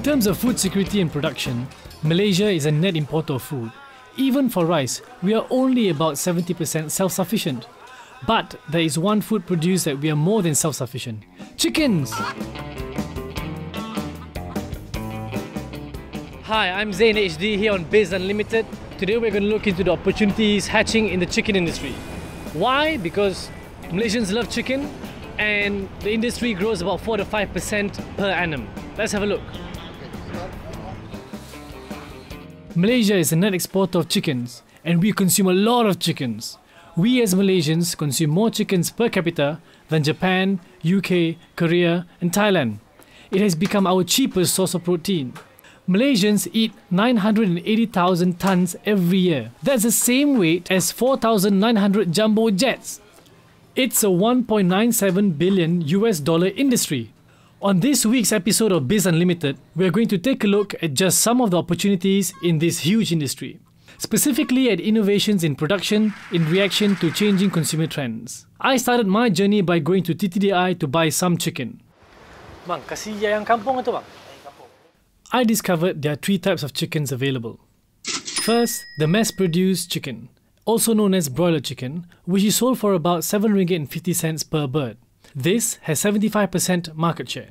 terms of food security and production, Malaysia is a net importer of food. Even for rice, we are only about 70% self-sufficient. But there is one food produced that we are more than self-sufficient: chickens! Hi, I'm Zain HD here on Biz Unlimited. Today we're going to look into the opportunities hatching in the chicken industry. Why? Because Malaysians love chicken and the industry grows about 4 to 5% per annum. Let's have a look. Malaysia is a net exporter of chickens and we consume a lot of chickens. We as Malaysians consume more chickens per capita than Japan, UK, Korea and Thailand. It has become our cheapest source of protein. Malaysians eat 980,000 tons every year. That's the same weight as 4,900 jumbo jets. It's a $1.97 billion industry. On this week's episode of Biz Unlimited, we're going to take a look at just some of the opportunities in this huge industry. Specifically at innovations in production in reaction to changing consumer trends. I started my journey by going to TTDI to buy some chicken. Bang, kasih ayam kampung itu bang? I discovered there are 3 types of chickens available. First, the mass-produced chicken, also known as broiler chicken, which is sold for about RM7.50 per bird. This has 75% market share.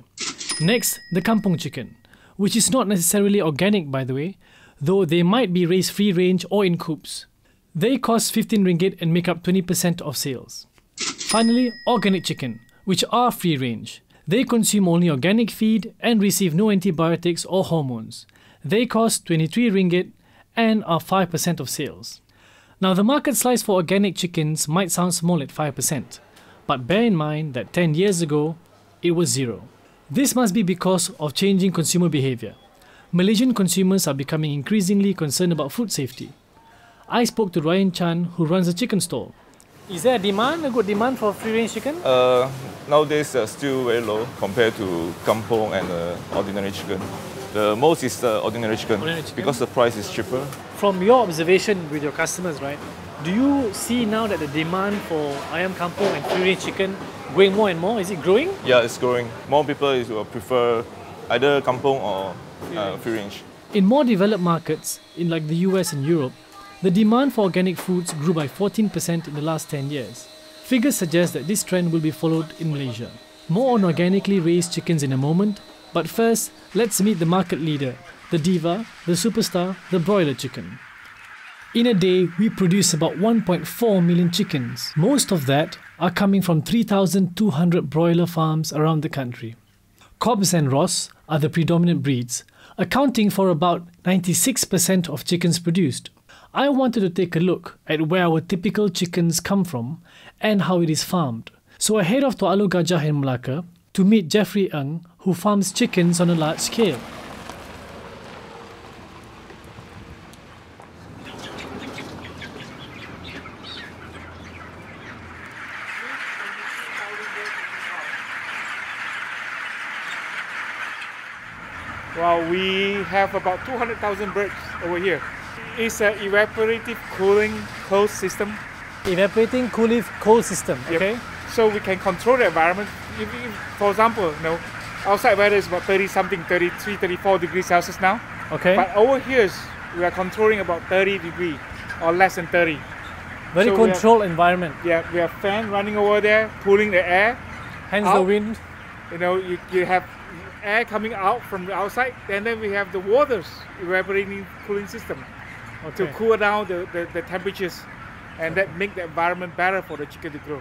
Next, the kampung chicken, which is not necessarily organic by the way, though they might be raised free range or in coops. They cost RM15 and make up 20% of sales. Finally, organic chicken, which are free range. They consume only organic feed and receive no antibiotics or hormones. They cost RM23 and are 5% of sales. Now the market size for organic chickens might sound small at 5%, but bear in mind that 10 years ago, it was 0. This must be because of changing consumer behaviour. Malaysian consumers are becoming increasingly concerned about food safety. I spoke to Ryan Chan, who runs a chicken stall. Is there a good demand for free-range chicken? Nowadays, still very low compared to kampung and ordinary chicken. The most is ordinary chicken because the price is cheaper. From your observation with your customers, right? Do you see now that the demand for ayam kampung and free-range chicken going more and more? Is it growing? Yeah, it's growing. More people will prefer either kampung or free-range. In more developed markets, in like the US and Europe, the demand for organic foods grew by 14% in the last 10 years. Figures suggest that this trend will be followed in Malaysia. More on organically raised chickens in a moment, but first, let's meet the market leader, the diva, the superstar, the broiler chicken. In a day, we produce about 1.4 million chickens. Most of that are coming from 3,200 broiler farms around the country. Cobbs and Ross are the predominant breeds, accounting for about 96% of chickens produced. I wanted to take a look at where our typical chickens come from and how it is farmed. So I head off to Alor Gajah in Melaka to meet Jeffrey Ng, who farms chickens on a large scale. Well, we have about 200,000 birds over here. It's an evaporative cooling cold system. Evaporating cooling cold system, okay? Yep. So we can control the environment. If, for example, outside weather is about 30-something, 33, 34 degrees Celsius now. Okay. But over here, we are controlling about 30 degrees or less than 30. Very so controlled environment. Yeah, we have fan running over there, cooling the air. Hence the wind. You have air coming out from the outside, and then we have the waters evaporating cooling system to cool down the temperatures, and that make the environment better for the chicken to grow.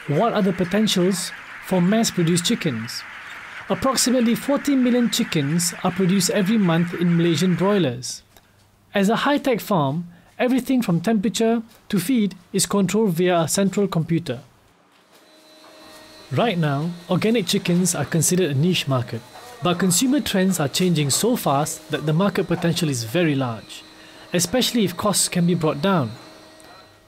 What are the potentials for mass-produced chickens? Approximately 14 million chickens are produced every month in Malaysian broilers. As a high-tech farm, everything from temperature to feed is controlled via a central computer. Right now, organic chickens are considered a niche market, but consumer trends are changing so fast that the market potential is very large, especially if costs can be brought down.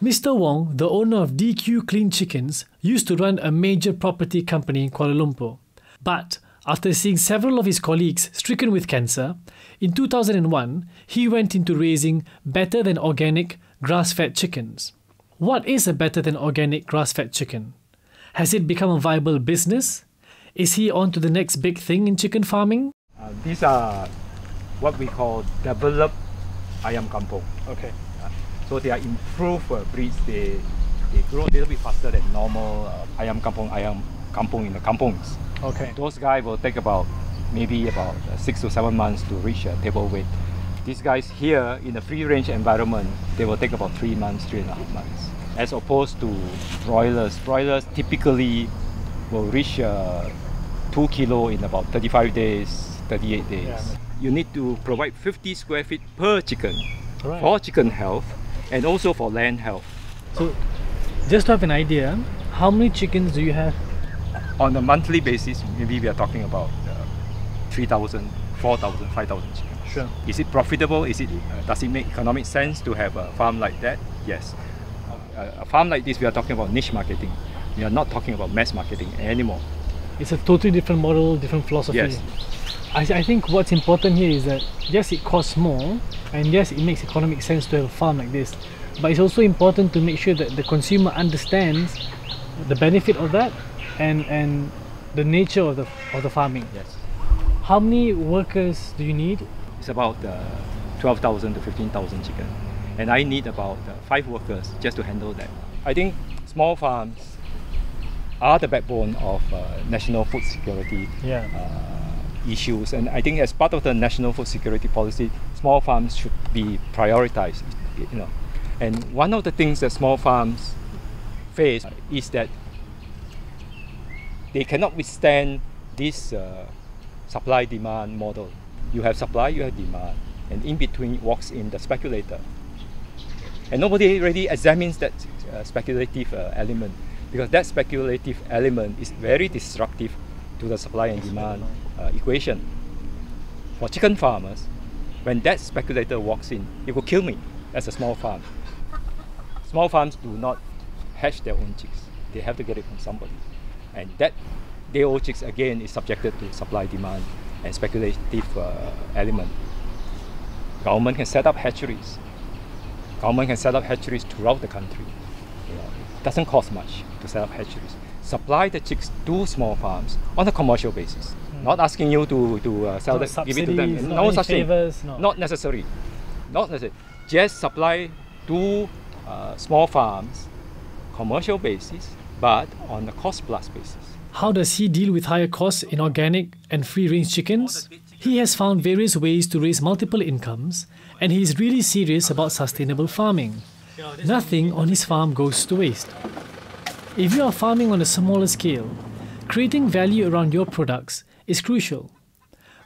Mr. Wong, the owner of DQ Clean Chickens, used to run a major property company in Kuala Lumpur. But after seeing several of his colleagues stricken with cancer, in 2001, he went into raising better than organic grass-fed chickens. What is a better than organic grass-fed chicken? Has it become a viable business? Is he on to the next big thing in chicken farming? These are what we call developed ayam kampung. Okay. So they are improved breeds. They grow a little bit faster than normal ayam kampung in the kampungs. Okay. Those guys will take maybe about 6 to 7 months to reach table weight. These guys here in a free range environment, they will take about 3 months, 3.5 months. As opposed to broilers. Broilers typically will reach 2 kilo in about 35 days, 38 days. Yeah. You need to provide 50 square feet per chicken for chicken health and also for land health. So, just to have an idea, how many chickens do you have? On a monthly basis, maybe we are talking about 3,000, 4,000, 5,000 chickens. Sure. Is it profitable? Does it make economic sense to have a farm like that? Yes. A farm like this, we are talking about niche marketing. We are not talking about mass marketing anymore. It's a totally different model, different philosophy. Yes. I think what's important here is that yes, it costs more, and yes, it makes economic sense to have a farm like this, but it's also important to make sure that the consumer understands the benefit of that and the nature of the farming. Yes. How many workers do you need? It's about 12,000 to 15,000 chicken, and I need about 5 workers just to handle that. I think small farms are the backbone of national food security issues, and I think as part of the national food security policy, small farms should be prioritized. And one of the things that small farms face is that they cannot withstand this supply-demand model. You have supply, you have demand, and in between walks in the speculator. And nobody really examines that speculative element, because that speculative element is very disruptive to the supply and demand equation. For chicken farmers, when that speculator walks in, it will kill me as a small farm. Small farms do not hatch their own chicks. They have to get it from somebody. And that day-old chicks, again, is subjected to supply, demand, and speculative element. Government can set up hatcheries. Government can set up hatcheries throughout the country. It doesn't cost much to set up hatcheries. Supply the chicks to small farms on a commercial basis. Not asking you to sell it, give it to them. No such thing. Not necessary. Not necessary. Just supply to small farms, commercial basis, but on a cost-plus basis. How does he deal with higher costs in organic and free-range chickens? He has found various ways to raise multiple incomes, and he is really serious about sustainable farming. Nothing on his farm goes to waste. If you are farming on a smaller scale, creating value around your products is crucial.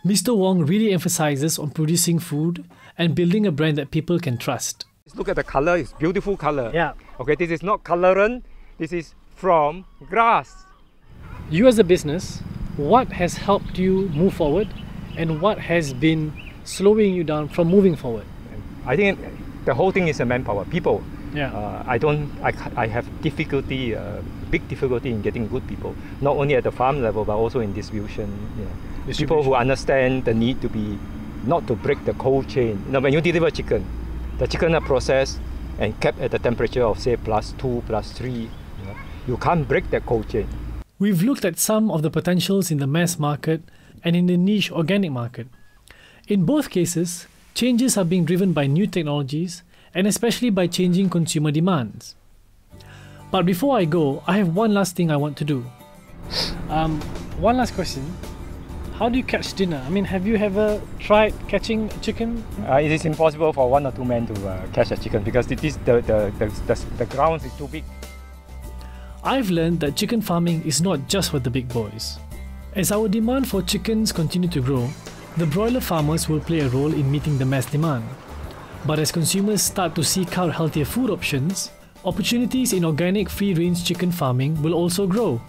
Mr. Wong really emphasizes on producing food and building a brand that people can trust. Look at the color, it's beautiful color. Yeah. Okay, this is not colorant, this is from grass. You as a business, what has helped you move forward and what has been slowing you down from moving forward? I think the whole thing is a manpower, people. Yeah. I have difficulty, big difficulty in getting good people, not only at the farm level but also in distribution. People who understand the need to be, not to break the cold chain. When you deliver chicken, the chicken are processed and kept at the temperature of say +2, +3. You can't break that cold chain. We've looked at some of the potentials in the mass market and in the niche organic market. In both cases, changes are being driven by new technologies and especially by changing consumer demands. But before I go, I have one last thing I want to do. One last question. How do you catch dinner? I mean, have you ever tried catching chicken? It is impossible for 1 or 2 men to catch a chicken because the ground is too big. I've learned that chicken farming is not just for the big boys. As our demand for chickens continue to grow, the broiler farmers will play a role in meeting the mass demand. But as consumers start to seek out healthier food options, opportunities in organic free-range chicken farming will also grow.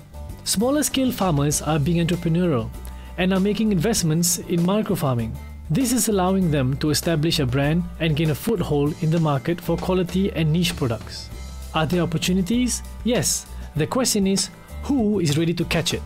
Smaller scale farmers are being entrepreneurial and are making investments in micro-farming. This is allowing them to establish a brand and gain a foothold in the market for quality and niche products. Are there opportunities? Yes. The question is, who is ready to catch it?